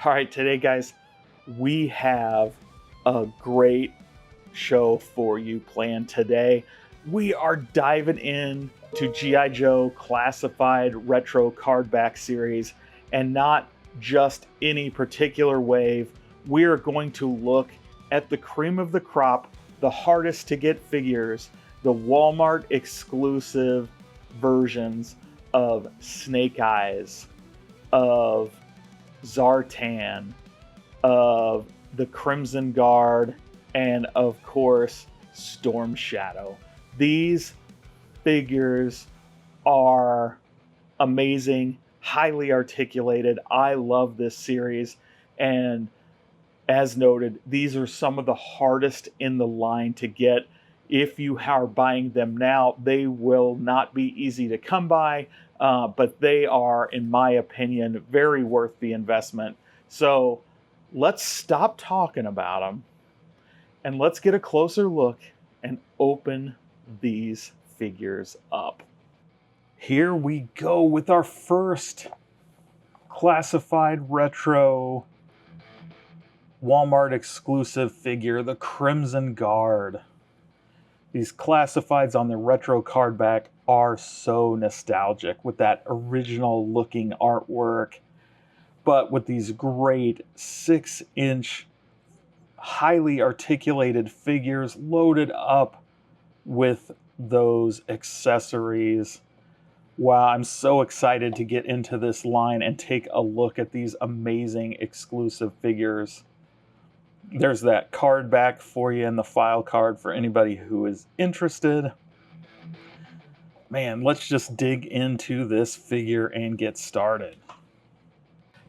All right, today, guys, we have a great show for you planned today. We are diving in to G.I. Joe Classified Retro Card Back Series, and not just any particular wave. We are going to look at the cream of the crop, the hardest to get figures, the Walmart exclusive versions of Snake Eyes, of Zartan, of the Crimson Guard, and of course, Storm Shadow. These figures are amazing, highly articulated. I love this series, and as noted, these are some of the hardest in the line to get. If you are buying them now, they will not be easy to come by, but they are, in my opinion, very worth the investment. So let's stop talking about them and let's get a closer look and open these figures up. Here we go with our first classified retro Walmart exclusive figure, the Crimson Guard. These classifieds on the retro card back are so nostalgic with that original looking artwork, but with these great 6-inch highly articulated figures loaded up with those accessories. Wow, I'm so excited to get into this line and take a look at these amazing exclusive figures. There's that card back for you in the file card for anybody who is interested. Man, let's just dig into this figure and get started.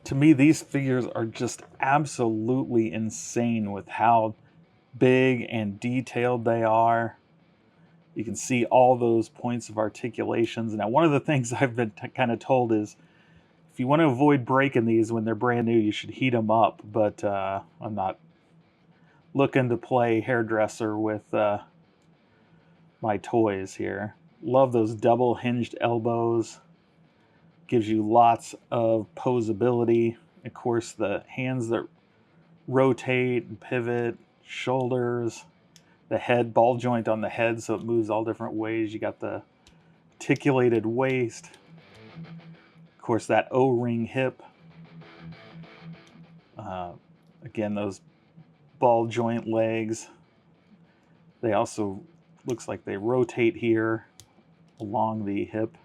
To me, these figures are just absolutely insane with how big and detailed they are. You can see all those points of articulations. Now, one of the things I've been kind of told is if you want to avoid breaking these when they're brand new, you should heat them up. But I'm not looking to play hairdresser with my toys here. Love those double hinged elbows. Gives you lots of posability. Of course, the hands that rotate and pivot, shoulders, the head, ball joint on the head so it moves all different ways. You got the articulated waist. Of course, that O-ring hip. Again, those ball joint legs. They also, looks like they rotate here along the hip.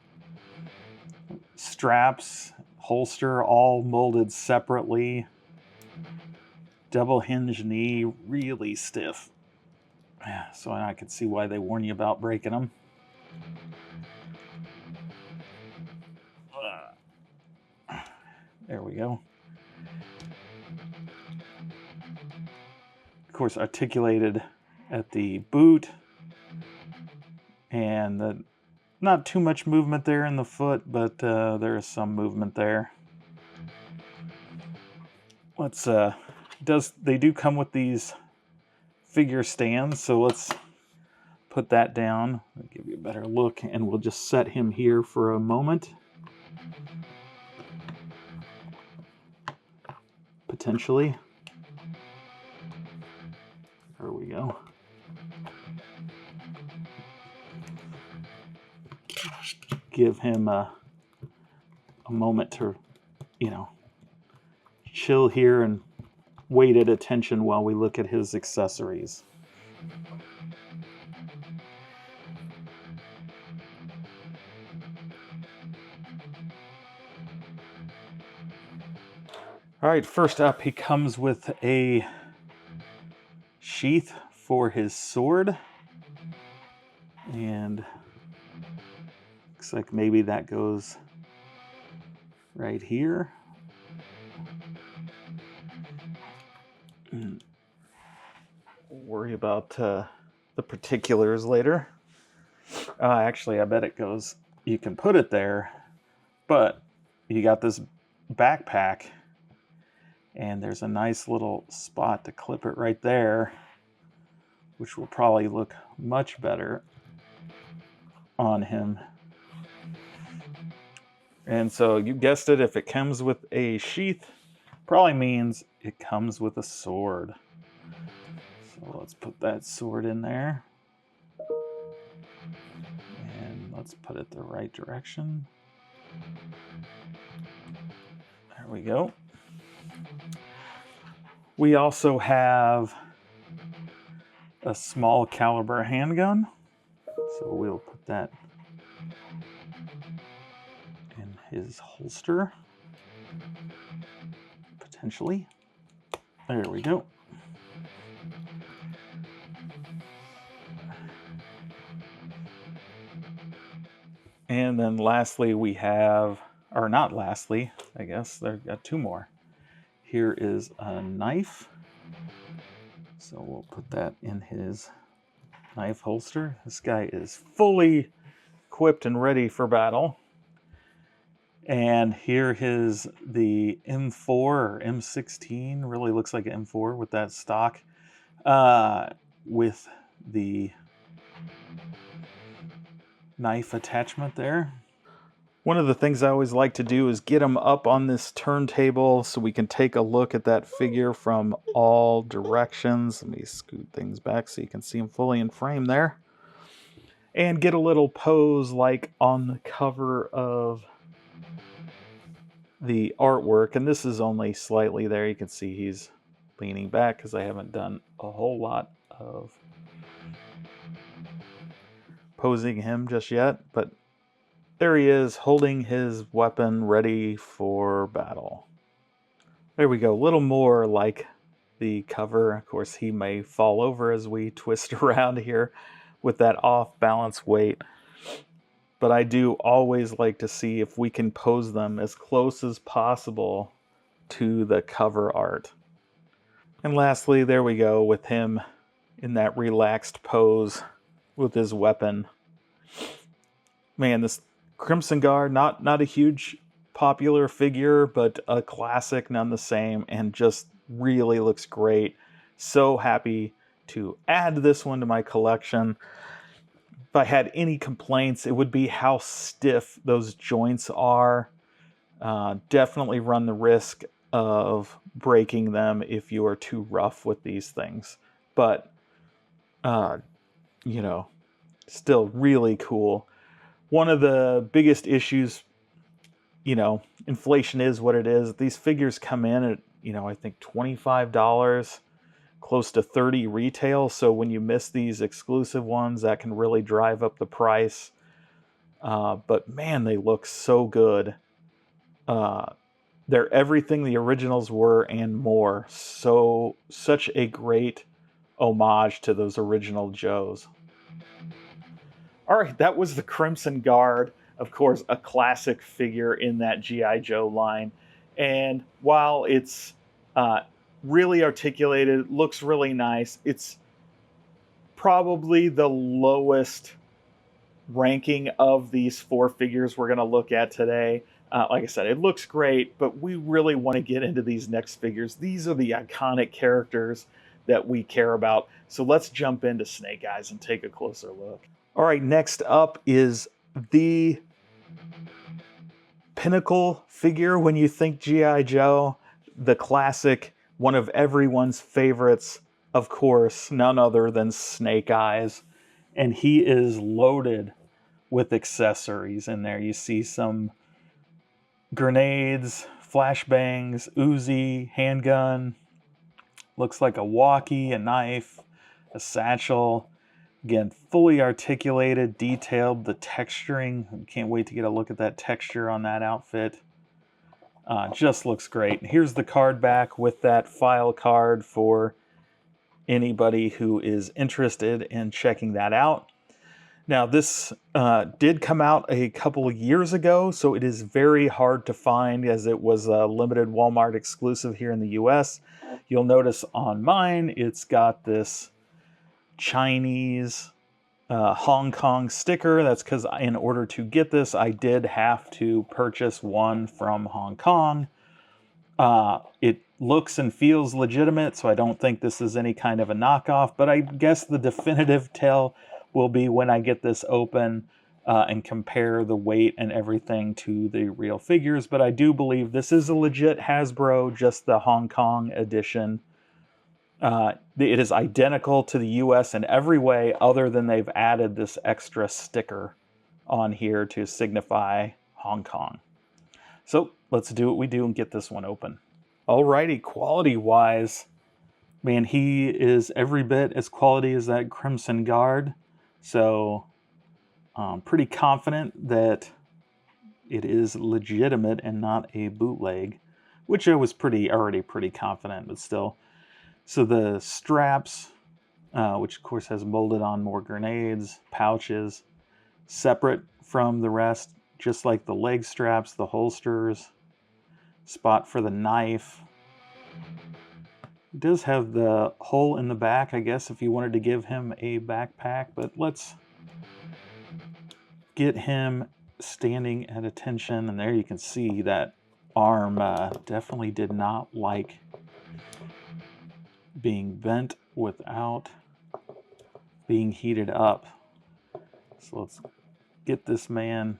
Straps, holster, all molded separately. Double hinge knee, really stiff. So I could see why they warn you about breaking them. There we go. Of course, articulated at the boot, and not too much movement there in the foot, but there is some movement there. Let's they do come with these figure stands, so let's put that down. I'll give you a better look, and we'll just set him here for a moment. Potentially. There we go. Give him a moment to, chill here and wait at attention while we look at his accessories. All right, first up, he comes with a sheath for his sword. And looks like maybe that goes right here. We'll worry about the particulars later. Actually, I bet it goes, you can put it there, but you got this backpack, and there's a nice little spot to clip it right there, which will probably look much better on him. And so you guessed it, if it comes with a sheath, Probably means it comes with a sword. So let's put that sword in there. And let's put it the right direction. There we go. We also have a small caliber handgun. So we'll put that in his holster. Potentially. There we go. And then lastly, we have, or not lastly, I guess, they've got two more. Here is a knife. So we'll put that in his knife holster. This guy is fully equipped and ready for battle. And here is the M4 or M16, really looks like an M4 with that stock, with the knife attachment there. One of the things I always like to do is get them up on this turntable so we can take a look at that figure from all directions. Let me scoot things back so you can see them fully in frame there. And get a little pose like on the cover of the artwork. And this is only slightly there. You can see he's leaning back because I haven't done a whole lot of posing him just yet. But there he is, holding his weapon ready for battle. There we go, a little more like the cover. Of course, he may fall over as we twist around here with that off-balance weight. But I do always like to see if we can pose them as close as possible to the cover art. And lastly, there we go with him in that relaxed pose with his weapon. Man, this Crimson Guard, not a huge popular figure, but a classic none the same, and just really looks great. So happy to add this one to my collection. If I had any complaints, it would be how stiff those joints are. Definitely run the risk of breaking them if you are too rough with these things. But, you know, still really cool. One of the biggest issues, you know, inflation is what it is. These figures come in at, you know, I think $25, close to $30 retail. So when you miss these exclusive ones, that can really drive up the price. But man, they look so good. They're everything the originals were and more. So such a great homage to those original Joes. All right, that was the Crimson Guard. Of course, a classic figure in that G.I. Joe line. And while it's really articulated, looks really nice, it's probably the lowest ranking of these four figures we're going to look at today. Like I said, it looks great, but we really want to get into these next figures. These are the iconic characters that we care about. So let's jump into Snake Eyes and take a closer look. All right, next up is the pinnacle figure when you think G.I. Joe, the classic, one of everyone's favorites, of course, none other than Snake Eyes. And he is loaded with accessories in there. You see some grenades, flashbangs, Uzi, handgun, looks like a walkie, a knife, a satchel. Again, fully articulated, detailed, the texturing. Can't wait to get a look at that texture on that outfit. Just looks great. Here's the card back with that file card for anybody who is interested in checking that out. Now, this did come out a couple of years ago, so it is very hard to find as it was a limited Walmart exclusive here in the US. You'll notice on mine, it's got this Chinese Hong Kong sticker. That's because in order to get this, I did have to purchase one from Hong Kong. It looks and feels legitimate, so I don't think this is any kind of a knockoff, but I guess the definitive tell will be when I get this open and compare the weight and everything to the real figures. But I do believe this is a legit Hasbro, just the Hong Kong edition. It is identical to the US in every way, other than they've added this extra sticker on here to signify Hong Kong. So let's do what we do and get this one open. Alrighty, quality wise, man, he is every bit as quality as that Crimson Guard. So I'm pretty confident that it is legitimate and not a bootleg, which I was already pretty confident, but still. So the straps, which of course has molded on more grenades, pouches, separate from the rest, just like the leg straps, the holsters, spot for the knife. It does have the hole in the back, I guess, if you wanted to give him a backpack, but let's get him standing at attention. And there you can see that arm definitely did not like being bent without being heated up. So let's get this man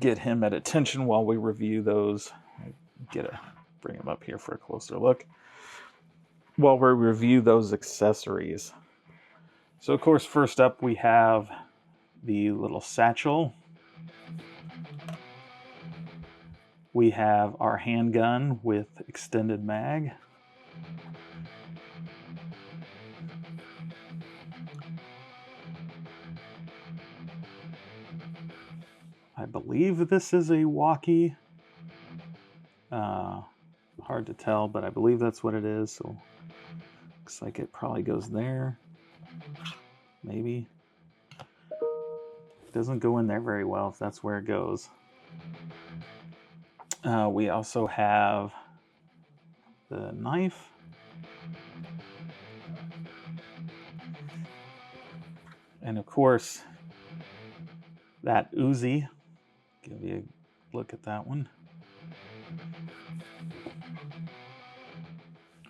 at attention while we review those. Bring him up here for a closer look while we review those accessories. So of course, first up we have the little satchel. We have our handgun with extended mag. I believe this is a walkie. Hard to tell, but I believe that's what it is. So looks like it probably goes there. Maybe. It doesn't go in there very well if that's where it goes. We also have the knife. And of course, that Uzi. Give you a look at that one.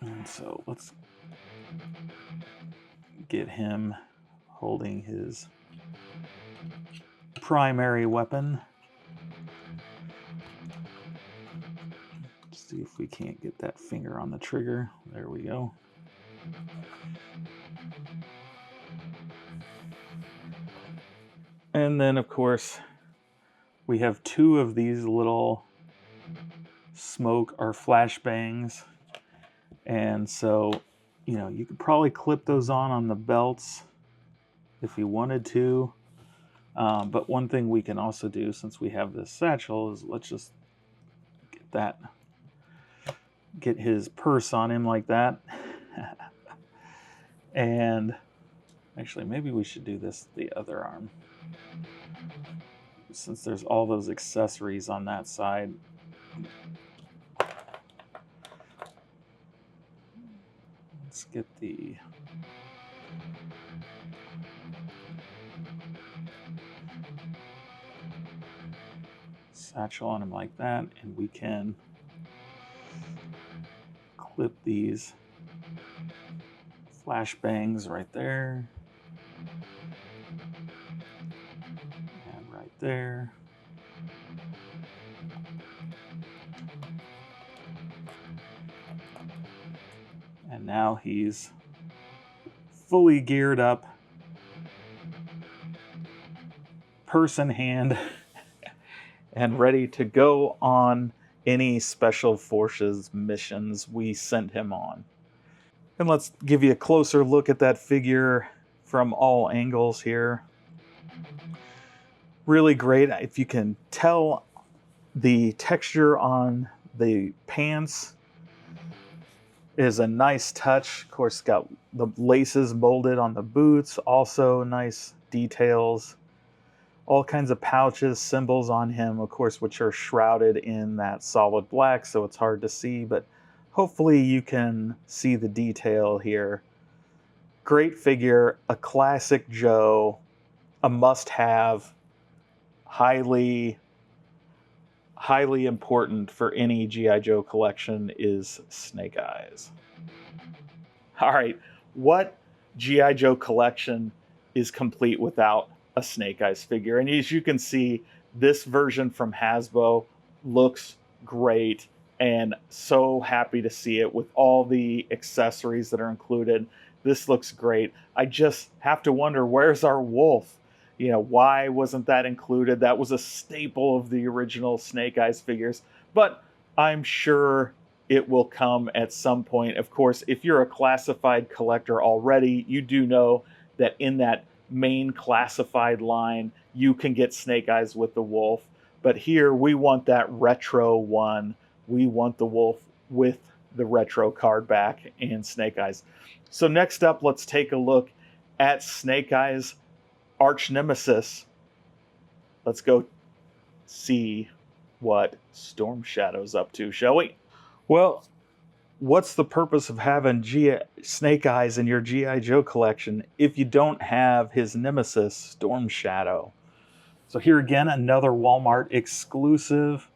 And so let's get him holding his primary weapon. Let's see if we can't get that finger on the trigger. There we go. And then, of course, we have two of these little smoke or flashbangs. And so, you could probably clip those on the belts if you wanted to. But one thing we can also do, since we have this satchel, is let's just get his purse on him like that. And actually, maybe we should do this the other arm, since there's all those accessories on that side. Let's get the satchel on him like that, and we can clip these flashbangs right there and right there. And now he's fully geared up, purse in hand, and ready to go on any special forces missions we sent him on. And let's give you a closer look at that figure from all angles here. Really great. If you can tell, the texture on the pants is a nice touch. Of course, got the laces molded on the boots, also nice details. All kinds of pouches, symbols on him, of course, which are shrouded in that solid black, so it's hard to see, but hopefully you can see the detail here. Great figure, a classic Joe, a must-have, highly highly important for any G.I. Joe collection is Snake Eyes. All right, what G.I. Joe collection is complete without a Snake Eyes figure? And as you can see, this version from Hasbro looks great, and so happy to see it with all the accessories that are included. This looks great. I just have to wonder, where's our wolf? You know, why wasn't that included? That was a staple of the original Snake Eyes figures, but I'm sure it will come at some point. Of course, if you're a classified collector already, you do know that in that main classified line, you can get Snake Eyes with the wolf. But here, we want that retro one. We want the wolf with the retro card back and Snake Eyes. So next up, let's take a look at Snake Eyes' arch nemesis. Let's go see what Storm Shadow's up to, shall we? Well, what's the purpose of having Snake Eyes in your G.I. Joe collection if you don't have his nemesis, Storm Shadow? So here again, another Walmart exclusive.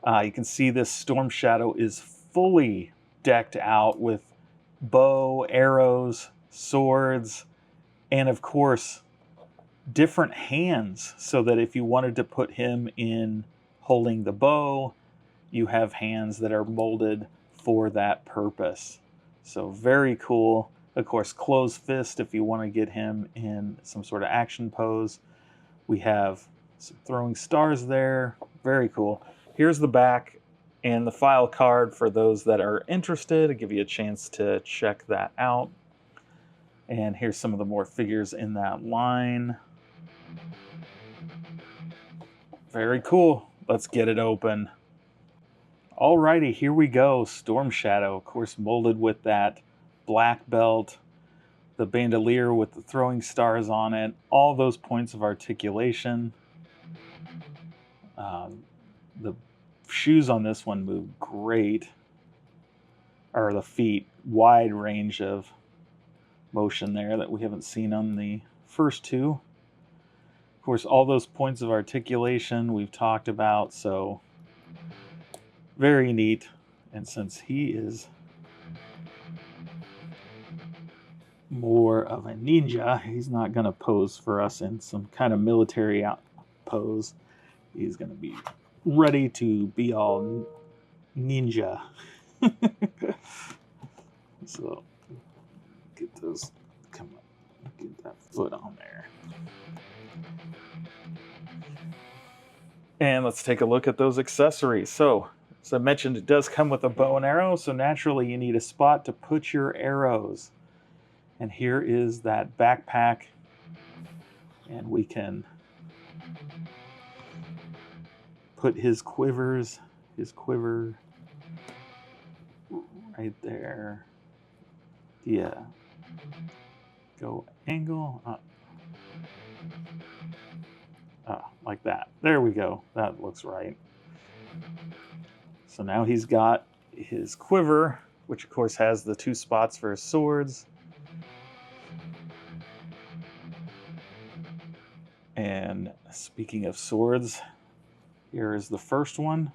You can see this Storm Shadow is fully decked out with bow, arrows, swords, and of course, different hands, so that if you wanted to put him in holding the bow, you have hands that are molded for that purpose. So very cool. Of course, closed fist if you want to get him in some sort of action pose. We have some throwing stars there. Very cool. Here's the back and the file card for those that are interested. I'll give you a chance to check that out. And here's some of the more figures in that line. Very cool. Let's get it open. Alrighty, here we go. Storm Shadow, of course, molded with that black belt, the bandolier with the throwing stars on it, all those points of articulation. The shoes on this one move great, or the feet, wide range of motion there that we haven't seen on the first two. Of course, all those points of articulation we've talked about, so very neat. And since he is more of a ninja, he's not going to pose for us in some kind of military pose. He's going to be ready to be all ninja. So get those, come on, get that foot on there. And let's take a look at those accessories. So, as I mentioned, it does come with a bow and arrow, so naturally you need a spot to put your arrows. And here is that backpack, and we can put his quiver right there. Yeah. Go angle up. Like that. There we go. That looks right. So now he's got his quiver, which of course has the two spots for his swords. And speaking of swords, here is the first one.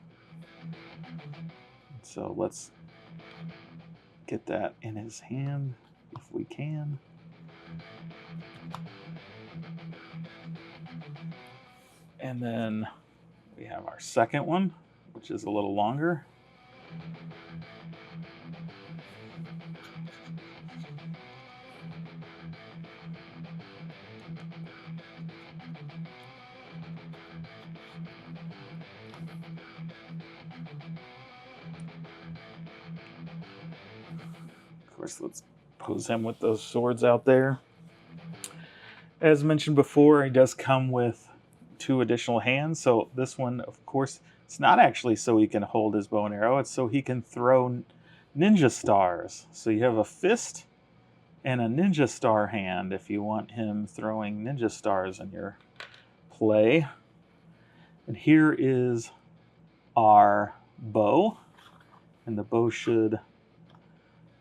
So let's get that in his hand if we can. And then we have our second one, which is a little longer. Of course, let's pose him with those swords out there. As mentioned before, he does come with 2 additional hands. So this one, of course, it's not actually so he can hold his bow and arrow. It's so he can throw ninja stars. So you have a fist and a ninja star hand if you want him throwing ninja stars in your play. And here is our bow. And the bow should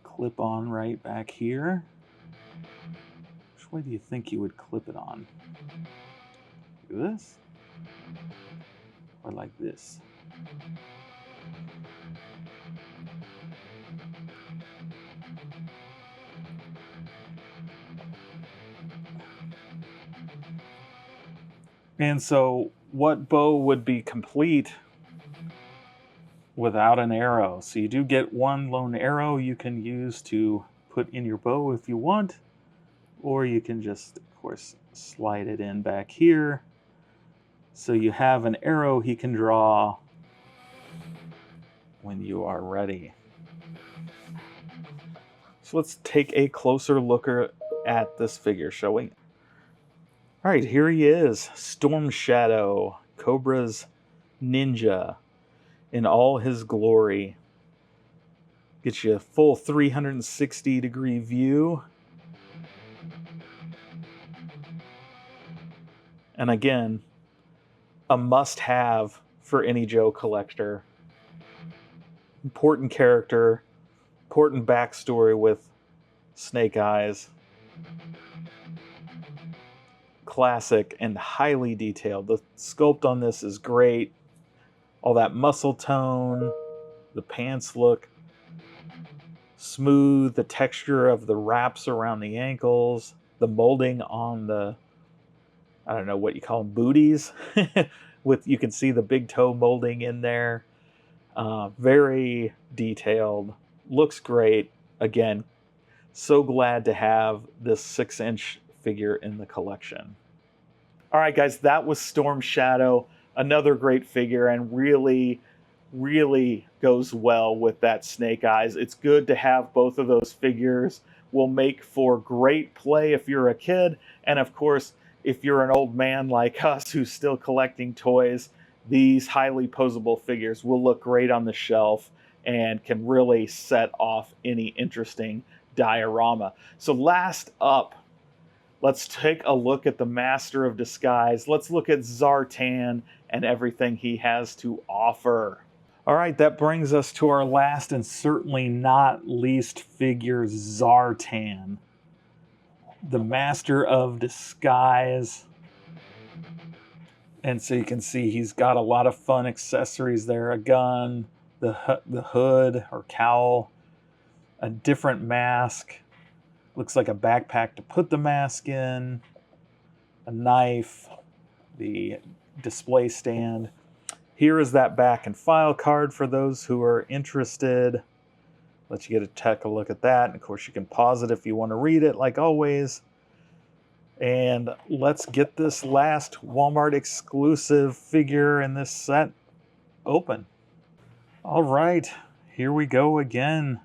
clip on right back here. Which way do you think you would clip it on? Like this? Or like this? And so, what bow would be complete without an arrow? So, you do get one lone arrow you can use to put in your bow if you want, or you can just, of course, slide it in back here. So, you have an arrow he can draw when you are ready. So, let's take a closer look at this figure, shall we? All right, here he is, Storm Shadow, Cobra's ninja in all his glory. Gets you a full 360-degree view. And again, a must-have for any Joe collector. Important character, important backstory with Snake Eyes. Classic and highly detailed. The sculpt on this is great. All that muscle tone, the pants look smooth, the texture of the wraps around the ankles, the molding on the, I don't know what you call them, booties. With, you can see the big toe molding in there. Very detailed, looks great. Again, so glad to have this 6-inch figure in the collection. All right, guys, that was Storm Shadow. Another great figure, and really goes well with that Snake Eyes. It's good to have both of those figures. Will make for great play if you're a kid, and of course, if you're an old man like us who's still collecting toys, these highly posable figures will look great on the shelf and can really set off any interesting diorama. So last up, let's take a look at the Master of Disguise. Let's look at Zartan and everything he has to offer. All right, that brings us to our last and certainly not least figure, Zartan, the Master of Disguise. And so you can see he's got a lot of fun accessories there. A gun, the hood or cowl, a different mask. Looks like a backpack to put the mask in, a knife, the display stand. Here is that back and file card for those who are interested. Let you take a look at that. And of course, you can pause it if you want to read it, like always. And let's get this last Walmart exclusive figure in this set open. All right, here we go again.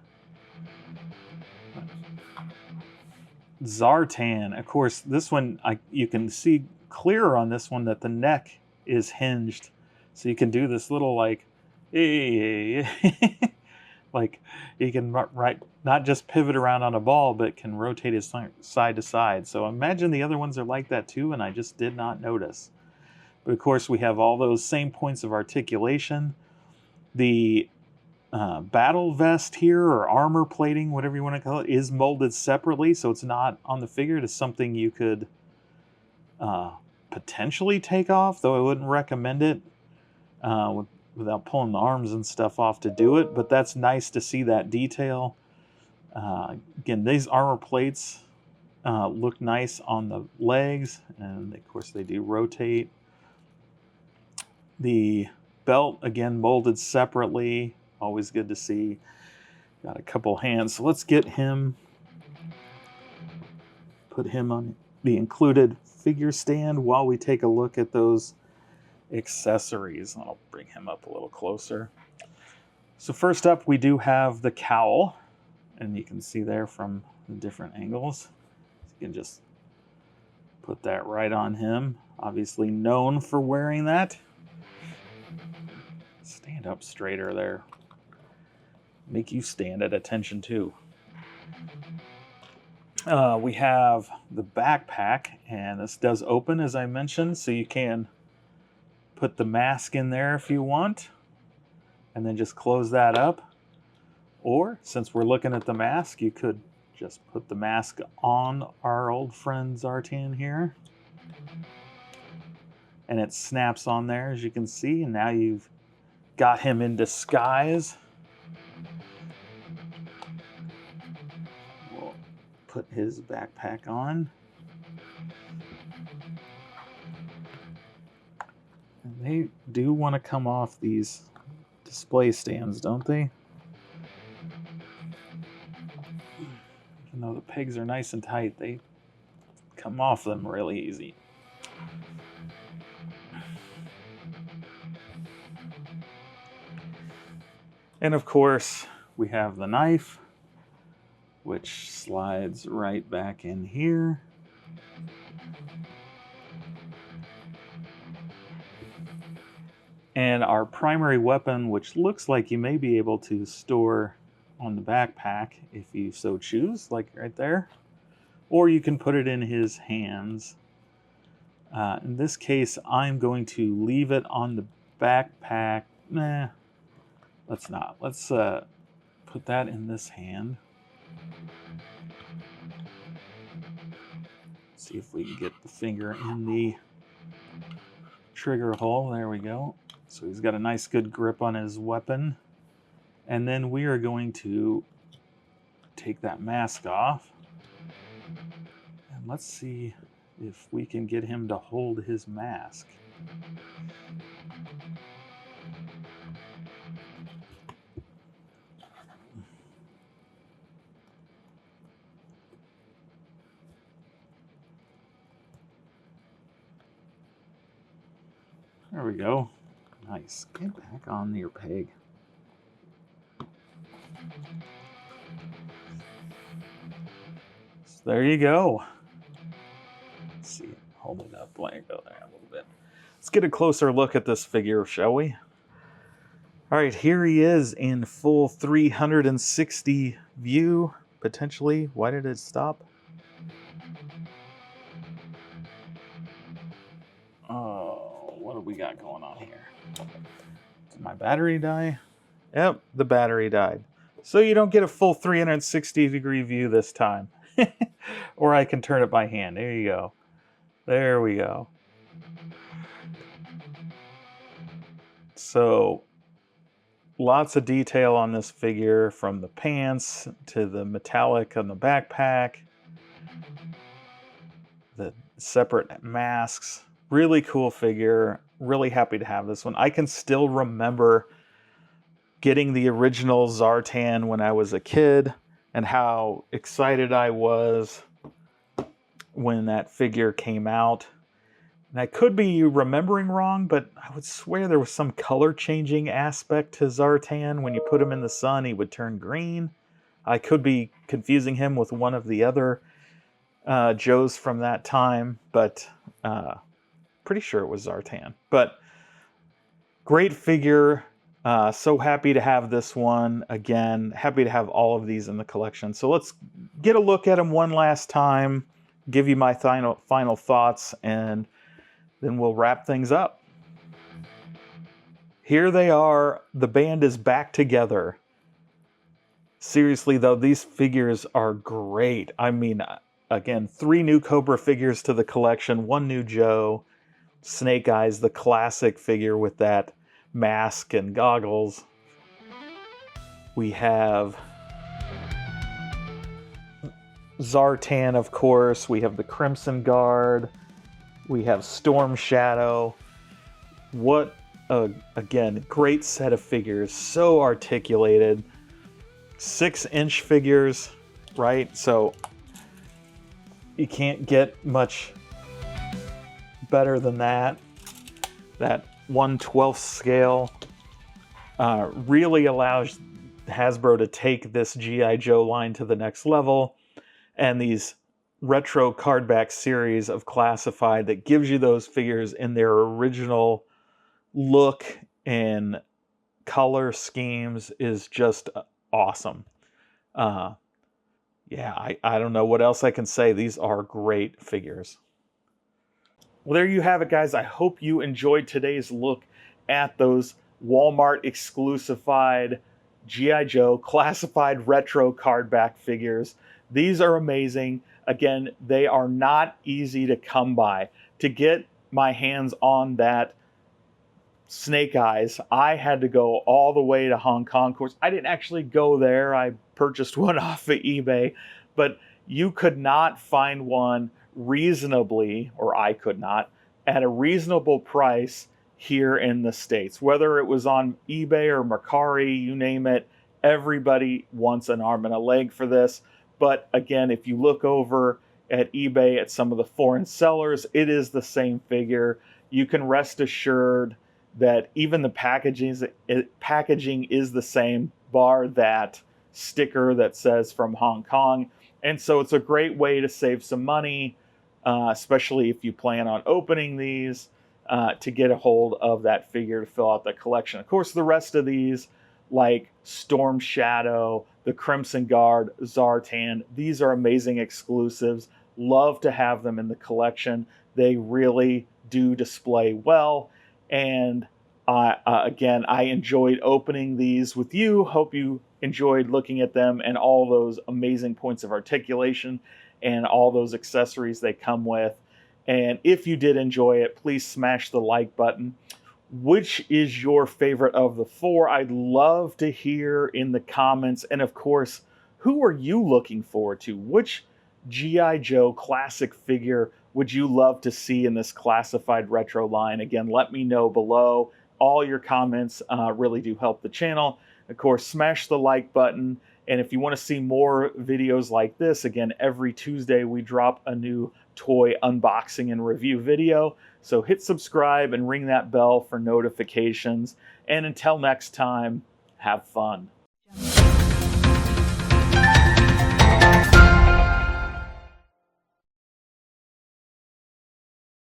Zartan. Of course, this one, you can see clearer on this one that the neck is hinged. So you can do this little like, hey, like you can not just pivot around on a ball, but can rotate it side to side. So imagine the other ones are like that too, and I just did not notice. But of course, we have all those same points of articulation. The battle vest here, or armor plating, whatever you want to call it, is molded separately, so it's not on the figure. It's something you could potentially take off, though I wouldn't recommend it without pulling the arms and stuff off to do it. But that's nice to see that detail. Again, these armor plates look nice on the legs, and of course they do rotate. The belt, again, molded separately. Always good to see. Got a couple hands. So let's get him, put him on the included figure stand while we take a look at those accessories. I'll bring him up a little closer. So first up, we do have the cowl, and you can see there from the different angles. You can just put that right on him. Obviously known for wearing that. Stand up straighter there. Make you stand at attention too. We have the backpack, and this does open, as I mentioned, so you can put the mask in there if you want, and then just close that up. Or, since we're looking at the mask, you could just put the mask on our old friend Zartan here. And it snaps on there, as you can see, and now you've got him in disguise. We'll put his backpack on. And they do want to come off these display stands, don't they? Even though the pegs are nice and tight, they come off them really easy. And of course, we have the knife, which slides right back in here. And our primary weapon, which looks like you may be able to store on the backpack if you so choose, like right there. Or you can put it in his hands. In this case, I'm going to leave it on the backpack. Nah, let's not. Let's put that in this hand. See if we can get the finger in the trigger hole. There we go. So he's got a nice good grip on his weapon. And then we are going to take that mask off. And let's see if we can get him to hold his mask. There we go. Nice. Get back on your peg. So there you go. Let's see. Hold it up. Let it go there a little bit. Let's get a closer look at this figure, shall we? All right, here he is in full 360 view, potentially. Why did it stop? Oh, what do we got going on here? Did my battery die? Yep, the battery died. So you don't get a full 360 degree view this time. Or I can turn it by hand. There you go. There we go. So lots of detail on this figure, from the pants to the metallic on the backpack, the separate masks. Really cool figure. Really happy to have this one. I can still remember getting the original Zartan when I was a kid and how excited I was when that figure came out. And I could be remembering wrong, but I would swear there was some color changing aspect to Zartan. When you put him in the sun, he would turn green. I could be confusing him with one of the other Joes from that time, but pretty sure it was Zartan. But great figure. So happy to have this one. Again, happy to have all of these in the collection. So let's get a look at him one last time, give you my final thoughts, and then we'll wrap things up. Here they are. The band is back together. Seriously, though, these figures are great. I mean, again, 3 new Cobra figures to the collection, 1 new Joe. Snake Eyes, the classic figure with that mask and goggles. We have Zartan, of course. We have the Crimson Guard. We have Storm Shadow. What again, great set of figures. So articulated. 6-inch figures, right? So you can't get much better than that. That 1/12 scale really allows Hasbro to take this G.I. Joe line to the next level. And these retro cardback series of Classified that gives you those figures in their original look and color schemes is just awesome. Yeah, I don't know what else I can say. These are great figures. Well, there you have it, guys. I hope you enjoyed today's look at those Walmart exclusified G.I. Joe Classified retro cardback figures. These are amazing. Again, they are not easy to come by. To get my hands on that Snake Eyes. I had to go all the way to Hong Kong. Of course, I didn't actually go there. I purchased one off of eBay, but you could not find one reasonably, or I could not, at a reasonable price here in the States. Whether it was on eBay or Mercari, you name it, everybody wants an arm and a leg for this. But again, if you look over at eBay at some of the foreign sellers, it is the same figure. You can rest assured that even the packaging is the same, bar that sticker that says from Hong Kong. And so it's a great way to save some money, especially if you plan on opening these, to get a hold of that figure to fill out the collection. Of course, the rest of these, like Storm Shadow, the Crimson Guard, Zartan, these are amazing exclusives. Love to have them in the collection. They really do display well. And again, I enjoyed opening these with you. Hope you enjoyed looking at them and all those amazing points of articulation and all those accessories they come with. And if you did enjoy it, please smash the like button. Which is your favorite of the four? I'd love to hear in the comments. And of course, who are you looking forward to? Which G.I. Joe classic figure would you love to see in this classified retro line? Again, let me know below. All your comments really do help the channel. Of course, smash the like button. And if you want to see more videos like this, again, every Tuesday we drop a new toy unboxing and review video. So hit subscribe and ring that bell for notifications. And until next time, have fun.